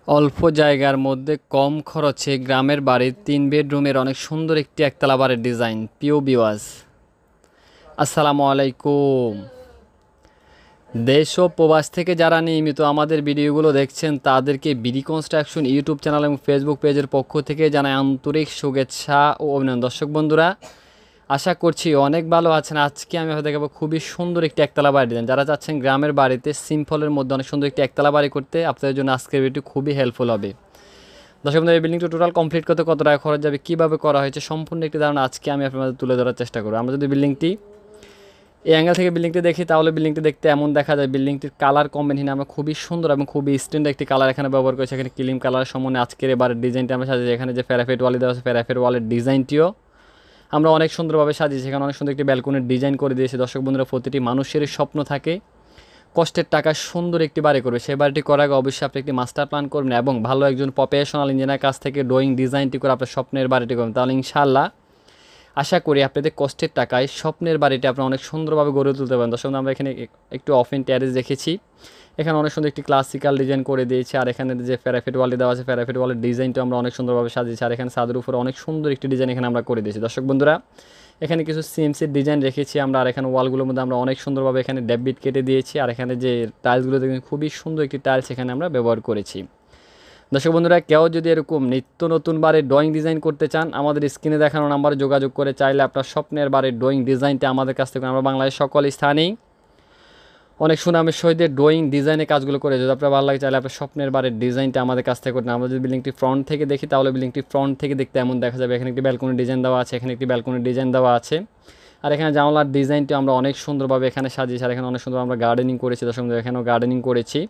অল্প জায়গার মধ্যে কম খরচে গ্রামের বাড়ির 3 বেডরুমের অনেক সুন্দর একটি একতলা বাড়ির ডিজাইন। প্রিয় ভিউয়ার্স, আসসালামু আলাইকুম। দেশ ও প্রবাস থেকে যারা নিয়মিত আমাদের ভিডিওগুলো দেখছেন তাদেরকে বিডি কনস্ট্রাকশন ইউটিউব চ্যানেল এবং ফেসবুক পেজের পক্ষ থেকে জানাই আন্তরিক শুভেচ্ছা ও অভিনন্দন। দর্শক বন্ধুরা, আশা করছি অনেক ভালো আছেন। আজকে আমি আপনাদের দেখাবো খুবই সুন্দর একটি একতলা বাড়ি ডিজাইন। যারা চাচ্ছেন গ্রামের বাড়িতে সিম্পলের মধ্যে অনেক সুন্দর একটি একতলা বাড়ি করতে, আপনাদের জন্য আজকের ভিডিওটি খুবই হেল্পফুল হবে। দর্শক বন্ধুরা, এই বিল্ডিংটা টোটাল কমপ্লিট করতে কত টাকা খরচ যাবে, কীভাবে করা হয়েছে, সম্পূর্ণ একটি ধারণা আজকে আমি আপনাদের তুলে ধরার চেষ্টা করব। আমরা যদি বিল্ডিংটি এই অ্যাঙ্গেল থেকে বিল্ডিংটি দেখি তাহলে বিল্ডিংটি দেখতে এমন দেখা যায়। বিল্ডিংটির কালার কম্বিনেশন আমরা খুবই সুন্দর এবং খুবই স্ট্যান্ডার্ড একটি কালার এখানে ব্যবহার করেছি। এখানে ক্রিম কালার সম্বন্ধে আজকের এবারের ডিজাইনটা আমরা সাজিয়েছি। এখানে যে প্যারাফেট ওয়ালে দেওয়া আছে, প্যারাফেট ওয়ালের ডিজাইনটিও আমরা অনেক সুন্দরভাবে সাজিয়েছি। এখানে অনেক সুন্দর একটি ব্যালকনির ডিজাইন করে দিয়েছি। দর্শক বন্ধুরা, প্রতিটি মানুষেরই স্বপ্ন থাকে কষ্টের টাকা সুন্দর একটি বাড়ি করবে। সেই বাড়িটি করার আগে অবশ্যই আপনি একটি মাস্টার প্ল্যান করবেন এবং ভালো একজন প্রফেশনাল ইঞ্জিনিয়ার কাছ থেকে ড্রয়িং ডিজাইনটি করে আপনার স্বপ্নের বাড়িটি করবেন। তাহলে ইনশাআল্লাহ আশা করি আপনাদের কষ্টের টাকায় স্বপ্নের বাড়িটি আপনারা অনেক সুন্দরভাবে গড়ে তুলতে পারেন। দর্শক, আমরা এখানে একটু অফেন ট্যারেস দেখেছি। এখানে অনেক সুন্দর একটি ক্লাসিক্যাল ডিজাইন করে দিয়েছি। আর এখানে যে প্যারাফেট ওয়ালে দেওয়া আছে, প্যারাফেট ওয়ালের ডিজাইনটা আমরা অনেক সুন্দরভাবে সাজিয়েছি। আর এখানে ছাদের উপরে অনেক সুন্দর একটি ডিজাইন এখানে আমরা করে দিয়েছি। দর্শক বন্ধুরা, এখানে কিছু সিএমসির ডিজাইন রেখেছি আমরা। আর এখানে ওয়ালগুলোর মধ্যে আমরা অনেক সুন্দরভাবে এখানে ডেবিট কেটে দিয়েছি। আর এখানে যে টাইলসগুলো দেখেন খুবই সুন্দর একটি টাইলস এখানে আমরা ব্যবহার করেছি। দর্শক বন্ধুরা, কেউ যদি এরকম নিত্য নতুন বাড়ির ড্রয়িং ডিজাইন করতে চান, আমাদের স্ক্রিনে দেখানো নাম্বারে যোগাযোগ করে চাইলে আপনার স্বপ্নের বাড়ির ড্রয়িং ডিজাইনটা আমাদের কাছ থেকে আমরা বাংলাদেশের সকল স্থানেই অনেক সুনামের সহিত ড্রয়িং ডিজাইনের কাজগুলো করে। যদি আপনার ভালো লাগে চাইলে আপনার স্বপ্নের বাড়ির ডিজাইনটা আমাদের কাছ থেকে করতে। আমরা যদি বিল্ডিংটি ফ্রন্ট থেকে দেখি তাহলে বিল্ডিংটি ফ্রন্ট থেকে দেখতে এমন দেখা যাবে। এখানে একটি ব্যালকনির ডিজাইন দেওয়া আছে, এখানে একটি ব্যালকনির ডিজাইন দেওয়া আছে। আর এখানে জানলার ডিজাইনটি আমরা অনেক সুন্দরভাবে এখানে সাজিয়েছি। আর এখানে অনেক সুন্দর আমরা গার্ডেনিং করেছি। দর্শক, এখানেও গার্ডেনিং করেছি।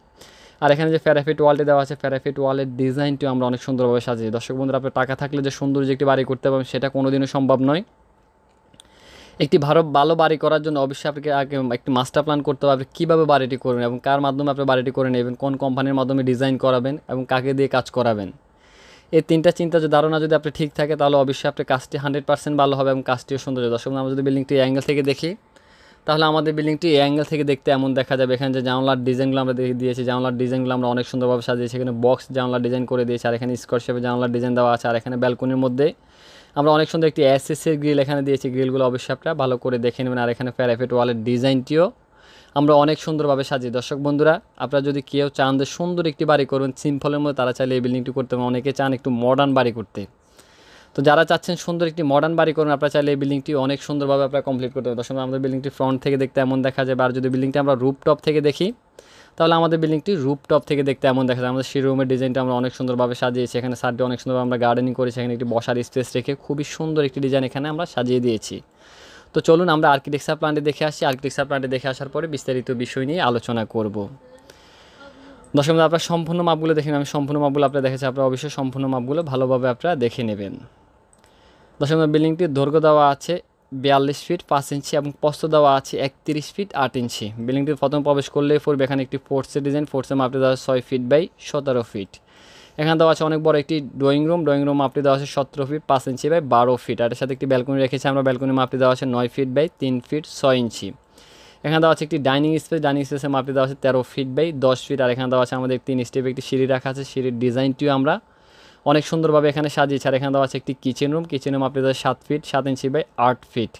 আর এখানে যে প্যারাফিট ওয়ালটি দেওয়া আছে, প্যারাফিট ওয়ালের ডিজাইনটিও আমরা অনেক সুন্দরভাবে সাজিয়েছি। দর্শক বন্ধুরা, আপনার টাকা থাকলে যে সুন্দর যে একটি বাড়ি করতে পারবেন সেটা কোনোদিনও সম্ভব নয়। একটি ভালো বাড়ি করার জন্য অবশ্যই আপনাকে আগে একটি মাস্টার প্ল্যান করতে হবে। আপনি কীভাবে বাড়িটি করবেন এবং কার মাধ্যমে আপনি বাড়িটি করে নেবেন, কোন কোম্পানির মাধ্যমে ডিজাইন করাবেন এবং কাকে দিয়ে কাজ করাবেন। এই তিনটা চিন্তা ধারণা যদি আপনি ঠিক থাকে তাহলে অবশ্যই আপনার কাজটি 100% ভালো হবে এবং কাজটিও সুন্দর হবে। দর্শক, আমরা যদি বিল্ডিংটি অ্যাঙ্গেল থেকে দেখি তাহলে আমাদের বিল্ডিংটি এই অ্যাঙ্গেল থেকে দেখতে এমন দেখা যাবে। এখানে যে জানলার ডিজাইনগুলো আমরা দিয়েছি, জানলার ডিজাইনগুলো আমরা অনেক সুন্দরভাবে সাজিয়েছি। এখানে বক্স জানলার ডিজাইন করে দিয়েছি। আর এখানে স্কোয়ার শেপে জানলার ডিজাইন দেওয়া আছে। আর এখানে ব্যালকনির মধ্যে আমরা অনেক সুন্দর একটি এসএসের গ্রিল এখানে দিয়েছি। গ্রিলগুলো অবশ্যই আপনারা ভালো করে দেখে নেবেন। আর এখানে প্যারাফেট ওয়ালের ডিজাইনটিও আমরা অনেক সুন্দরভাবে সাজিয়ে। দর্শক বন্ধুরা, আপনারা যদি কেউ চান যে সুন্দর একটি বাড়ি করবেন সিম্পলের মধ্যে, তারা চাইলে এই বিল্ডিংটি করতে পারেন। অনেকে চান একটু মডার্ন বাড়ি করতে। তো যারা চাচ্ছেন সুন্দর একটি মডার্ন বাড়ি করবেন, আপনারা চাইলে এই বিল্ডিংটি অনেক সুন্দরভাবে আপনারা কমপ্লিট করতে পারেন। দর্শক, আমাদের বিল্ডিংটি ফ্রন্ট থেকে দেখতে এমন দেখা যায়। আর যদি বিল্ডিংটি আমরা রুপটপ থেকে দেখি তাহলে আমাদের বিল্ডিংটি রুপটপ থেকে দেখতে এমন দেখা যায়। আমাদের সেই রুমের ডিজাইনটা আমরা অনেক সুন্দরভাবে সাজিয়েছি। এখানে সাইডে অনেক সুন্দরভাবে আমরা গার্ডেনিং করেছি। এখানে একটি বসার স্পেস রেখে খুবই সুন্দর একটি ডিজাইন এখানে আমরা সাজিয়ে দিয়েছি। তো চলুন আমরা আর্কিটেকচার প্ল্যানটি দেখে আসি। আর্কিটেকচার প্ল্যানটি দেখে আসার পরে বিস্তারিত বিষয় নিয়ে আলোচনা করব। দর্শক, আপনারা সম্পূর্ণ মাপগুলো দেখে আমি সম্পূর্ণ মাপগুলো আপনারা দেখেছি। আপনারা অবশ্যই সম্পূর্ণ মাপগুলো ভালোভাবে আপনারা দেখে নেবেন। দর্শক, বিল্ডিংটির দৈর্ঘ্য দেওয়া আছে 42 ফিট 5 ইঞ্চি এবং প্রস্থ দেওয়া আছে 31 ফিট 8 ইঞ্চি। বিল্ডিংটির প্রথম প্রবেশ করলে পড়বে এখানে একটি ফোর্সের ডিজাইন। ফোর্সের মাপটি দেওয়া আছে 6 ফিট বাই 17 ফিট। এখানে দেওয়া আছে অনেক বড় একটি ড্রয়িং রুম মাপটি দেওয়া আছে 17 ফিট 5 ইঞ্চি বাই 12 ফিট। আর এর সাথে একটি ব্যালকনি রেখেছি আমরা। ব্যালকনির মাপটি দেওয়া আছে 9 ফিট বাই 3 ফিট 6 ইঞ্চি। এখানে দেওয়া আছে একটি ডাইনিং স্পেসের মাপটি দেওয়া আছে 13 ফিট বাই 10 ফিট। আর এখানে দেওয়া আছে আমাদের 3 স্টেপ একটি সিঁড়ি রাখা আছে। সিঁড়ির ডিজাইনটিও আমরা অনেক সুন্দরভাবে এখানে সাজিয়েছি। আর এখানে দেওয়া আছে একটি কিচেনের মাপটি দেওয়া 7 ফিট 7 ইঞ্চি বাই 8 ফিট।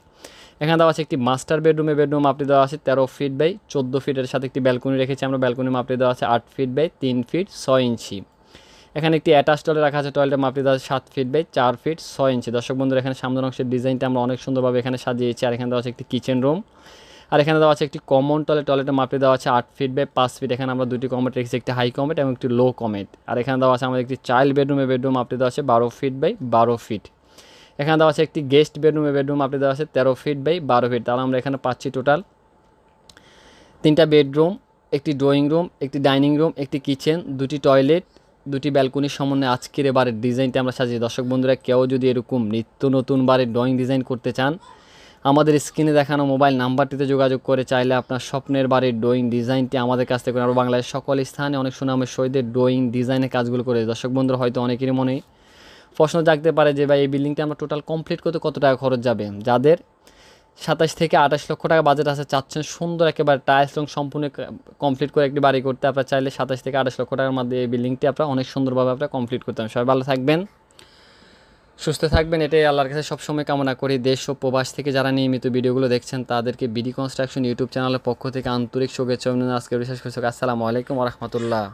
এখানে দেওয়া আছে একটি মাস্টার বেডরুম মাপটি দেওয়া আছে 13 ফিট বাই 14 ফিটের সাথে একটি ব্যালকনি রেখেছি আমরা। ব্যালকনির মাপটি দেওয়া আছে 8 ফিট বাই 3 ফিট 6 ইঞ্চি। এখানে একটি অ্যাটাচ টয়লেট রাখা আছে। টয়লেটের মাপটি দেওয়া আছে 7 ফিট বাই 4 ফিট 6 ইঞ্চি। দর্শক বন্ধুরা, এখানে সামনের অংশের ডিজাইনটা আমরা অনেক সুন্দরভাবে এখানে সাজিয়েছি। আর এখানে দেওয়া আছে একটি কিচেন রুম। আর এখানে দেওয়া আছে একটি কমন টয়লেটের মাপটি দেওয়া আছে 8 ফিট বাই 5 ফিট। এখানে আমরা দুটি কমেট রেখেছি, একটি হাই কমেট এবং একটি লো কমেট। আর এখানে দেওয়া আছে আমাদের একটি চাইল্ড বেডরুম মাপটি দেওয়া আছে 12 ফিট বাই 12 ফিট। এখানে দেওয়া আছে একটি গেস্ট বেডরুম মাপটি দেওয়া আছে 13 ফিট বাই 12 ফিট। তাহলে আমরা এখানে পাচ্ছি টোটাল 3টা বেডরুম, একটি ড্রয়িং রুম, একটি ডাইনিং রুম, একটি কিচেন, 2টি টয়লেট, 2টি ব্যালকনির সমন্বয়ে আজকের বাড়ির ডিজাইনটা আমরা সাজিয়ে। দর্শক বন্ধুরা, কেউ যদি এরকম নিত্য নতুন বাড়ির ড্রয়িং ডিজাইন করতে চান, আমাদের স্ক্রিনে দেখানো মোবাইল নাম্বারটিতে যোগাযোগ করে চাইলে আপনার স্বপ্নের বাড়ির ড্রয়িং ডিজাইনটি আমাদের কাছ থেকে আমরা বাংলাদেশের সকল স্থানে অনেক সুনামের সহিত ড্রয়িং ডিজাইনের কাজগুলো করে। দর্শক বন্ধুরা, হয়তো অনেকেরই মনে প্রশ্ন জাগতে পারে যে ভাই এই বিল্ডিংটা আমরা টোটাল কমপ্লিট করতে কত টাকা খরচ যাবে। যাদের 27 থেকে 28 লক্ষ টাকা বাজেট আছে, চাচ্ছেন সুন্দর একেবারে টাইলস রং সম্পূর্ণ কমপ্লিট করে একটি বাড়ি করতে, আপনারা চাইলে 27 থেকে 28 লক্ষ টাকার মধ্যে এই বিল্ডিংটি আপনারা অনেক সুন্দরভাবে আপনারা কমপ্লিট করতে পারেন। সবাই ভালো থাকবেন, সুস্থ থাকবেন, এটাই আল্লাহর কাছে সবসময় কামনা করি। দেশ ও প্রবাস থেকে যারা নিয়মিত ভিডিওগুলো দেখছেন তাদেরকে বিডি কনস্ট্রাকশন ইউটিউব চ্যানেলের পক্ষ থেকে আন্তরিক শুভেচ্ছা অভিনন্দন। আজকে বিশেষ করে আসসালামু আলাইকুম ওয়া রাহমাতুল্লাহ।